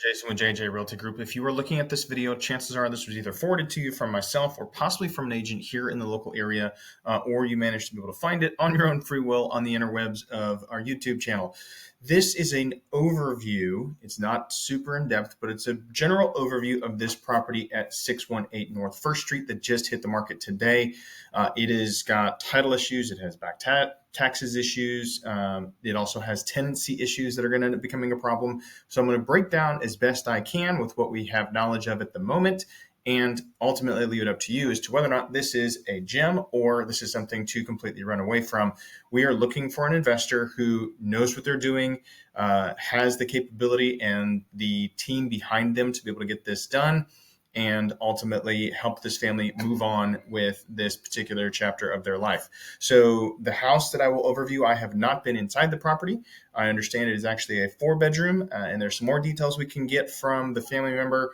Jason with JJ Realty Group. If you were looking at this video, chances are this was either forwarded to you from myself or possibly from an agent here in the local area, or you managed to be able to find it on your own free will on the interwebs of our YouTube channel. This is an overview. It's not super in depth, but it's a general overview of this property at 618 North First Street that just hit the market today. It has got title issues. It has back taxes issues. It also has tenancy issues that are going to end up becoming a problem. So I'm going to break down as best I can with what we have knowledge of at the moment, and ultimately leave it up to you as to whether or not this is a gem or this is something to completely run away from. We are looking for an investor who knows what they're doing, has the capability and the team behind them to be able to get this done and ultimately help this family move on with this particular chapter of their life. So the house that I will overview, I have not been inside the property. I understand it is actually a 4-bedroom, and there's some more details we can get from the family member.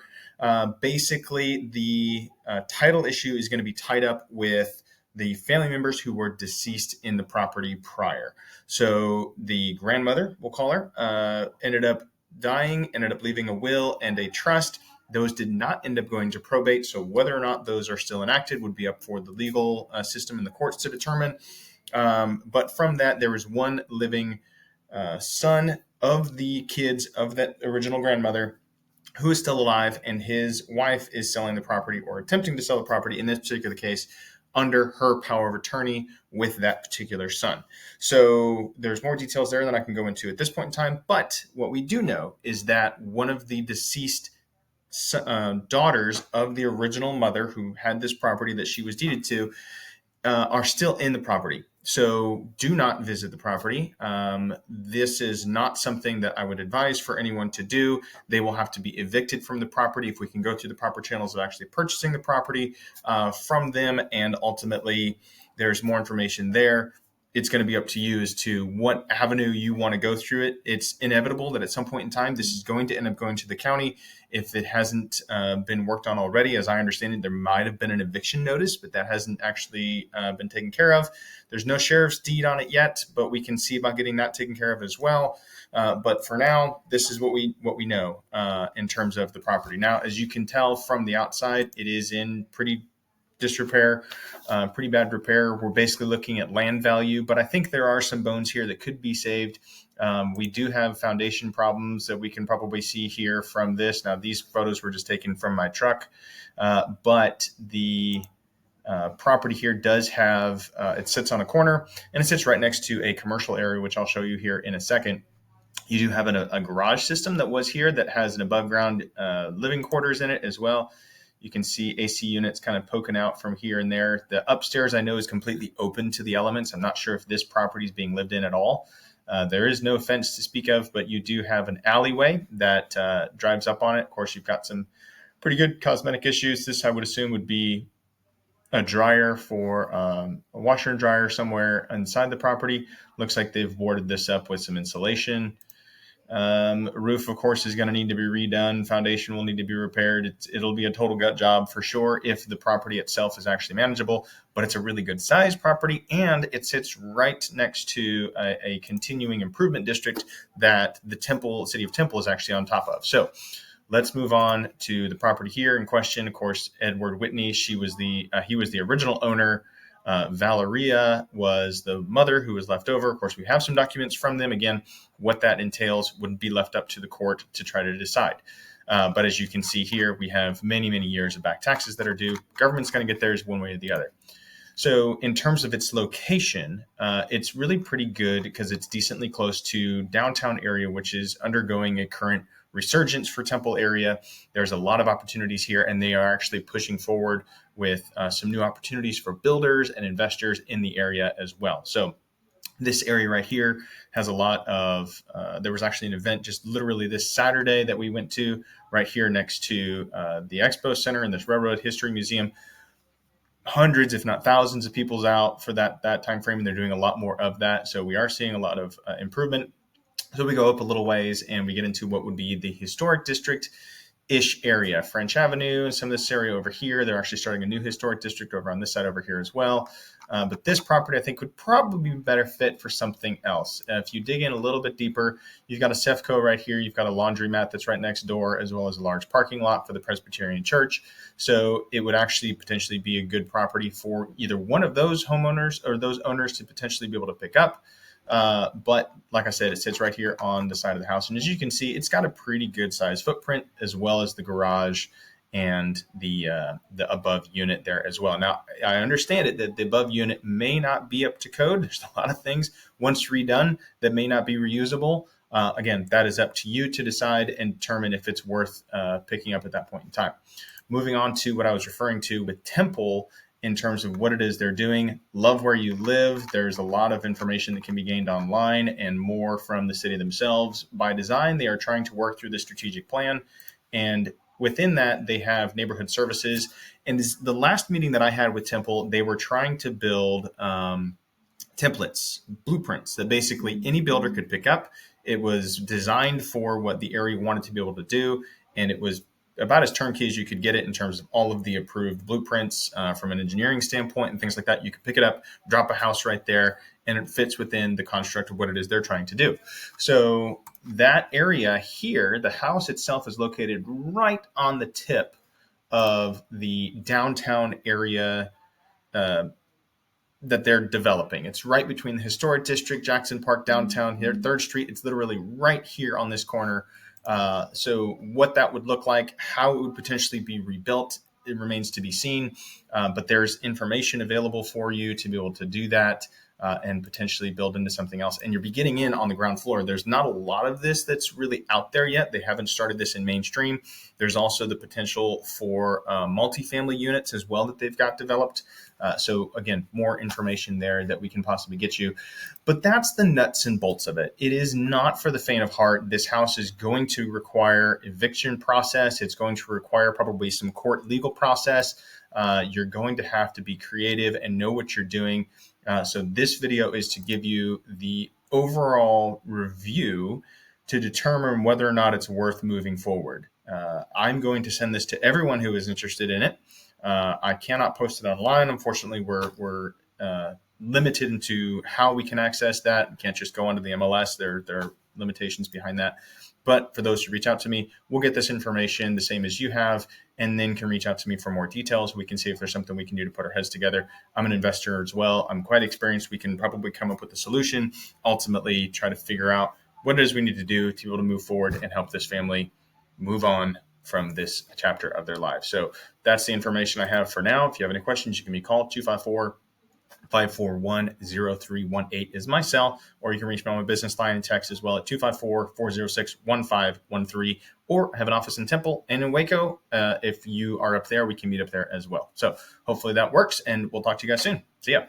Basically, the title issue is going to be tied up with the family members who were deceased in the property prior. So the grandmother, we'll call her, ended up dying, ended up leaving a will and a trust. Those did not end up going to probate. So whether or not those are still enacted would be up for the legal system in the courts to determine. But from that, there was one living son of the kids of that original grandmother who is still alive, and his wife is selling the property or attempting to sell the property in this particular case under her power of attorney with that particular son. So there's more details there than I can go into at this point in time. But what we do know is that one of the deceased daughters of the original mother who had this property that she was deeded to are still in the property. So do not visit the property. This is not something that I would advise for anyone to do. They will have to be evicted from the property if we can go through the proper channels of actually purchasing the property from them. And ultimately, there's more information there. It's going to be up to you as to what avenue you want to go through it. It's inevitable that at some point in time, this is going to end up going to the county. If it hasn't been worked on already, as I understand it, there might have been an eviction notice, but that hasn't actually been taken care of. There's no sheriff's deed on it yet, but we can see about getting that taken care of as well. But for now, this is what we know in terms of the property. Now, as you can tell from the outside, it is in pretty disrepair, pretty bad repair. We're basically looking at land value, but I think there are some bones here that could be saved. We do have foundation problems that we can probably see here from this. Now, these photos were just taken from my truck, but the property here does have, it sits on a corner and it sits right next to a commercial area, which I'll show you here in a second. You do have a garage system that was here that has an above ground living quarters in it as well. You can see AC units kind of poking out from here and there. The upstairs I know is completely open to the elements. I'm not sure if this property is being lived in at all. There is no fence to speak of, but you do have an alleyway that drives up on it. Of course, you've got some pretty good cosmetic issues. This, I would assume, would be a dryer for a washer and dryer somewhere inside the property. Looks like they've boarded this up with some insulation. Roof, of course, is going to need to be redone. Foundation will need to be repaired. It'll be a total gut job for sure if the property itself is actually manageable, but it's a really good size property and it sits right next to a continuing improvement district that the city of Temple is actually on top of. So let's move on to the property here in question. Of course, Edward Whitney, he was the original owner. Valeria was the mother who was left over. Of course, we have some documents from them. Again, what that entails would be left up to the court to try to decide. But as you can see here, we have many, many years of back taxes that are due. Government's going to get theirs one way or the other. So in terms of its location, it's really pretty good because it's decently close to downtown area, which is undergoing a current resurgence for Temple area. There's a lot of opportunities here, and they are actually pushing forward with some new opportunities for builders and investors in the area as well. So this area right here has a lot of, there was actually an event just literally this Saturday that we went to right here next to the Expo Center and this Railroad History Museum. Hundreds, if not thousands of people's out for that time frame, and they're doing a lot more of that. So we are seeing a lot of improvement. So we go up a little ways and we get into what would be the historic district. ish area, French Avenue, some of this area over here. They're actually starting a new historic district over on this side over here as well. But this property, I think, would probably be better fit for something else. If you dig in a little bit deeper, you've got a Sefco right here. You've got a laundromat that's right next door, as well as a large parking lot for the Presbyterian Church. So it would actually potentially be a good property for either one of those homeowners or those owners to potentially be able to pick up. But like I said, it sits right here on the side of the house. And as you can see, it's got a pretty good size footprint, as well as the garage and the above unit there as well. Now, I understand it that the above unit may not be up to code. There's a lot of things once redone that may not be reusable. Again, that is up to you to decide and determine if it's worth picking up at that point in time. Moving on to what I was referring to with Temple in terms of what it is they're doing. Love where you live. There's a lot of information that can be gained online and more from the city themselves. By design, they are trying to work through the strategic plan, and within that, they have neighborhood services. And the last meeting that I had with Temple, they were trying to build templates, blueprints that basically any builder could pick up. It was designed for what the area wanted to be able to do, and it was about as turnkey as you could get it in terms of all of the approved blueprints from an engineering standpoint and things like that. You could pick it up, drop a house right there, and it fits within the construct of what it is they're trying to do. So that area here, the house itself is located right on the tip of the downtown area that they're developing. It's right between the historic district, Jackson Park, downtown here, 3rd Street. It's literally right here on this corner. So what that would look like, how it would potentially be rebuilt, it remains to be seen. But there's information available for you to be able to do that and potentially build into something else. And you're beginning in on the ground floor. There's not a lot of this that's really out there yet. They haven't started this in mainstream. There's also the potential for multifamily units as well that they've got developed. So again, more information there that we can possibly get you. But that's the nuts and bolts of it. It is not for the faint of heart. This house is going to require eviction process. It's going to require probably some court legal process. You're going to have to be creative and know what you're doing. So this video is to give you the overall review to determine whether or not it's worth moving forward. I'm going to send this to everyone who is interested in it. I cannot post it online. Unfortunately, we're limited into how we can access that. We can't just go onto the MLS. There are limitations behind that. But for those who reach out to me, we'll get this information the same as you have, and then can reach out to me for more details. We can see if there's something we can do to put our heads together. I'm an investor as well. I'm quite experienced. We can probably come up with a solution, ultimately try to figure out what it is we need to do to be able to move forward and help this family move on from this chapter of their lives. So that's the information I have for now. If you have any questions, you can be called 254-541-0318 is my cell, or you can reach me on my business line and text as well at 254-406-1513, or have an office in Temple and in Waco. If you are up there, we can meet up there as well. So hopefully that works, and we'll talk to you guys soon. See ya.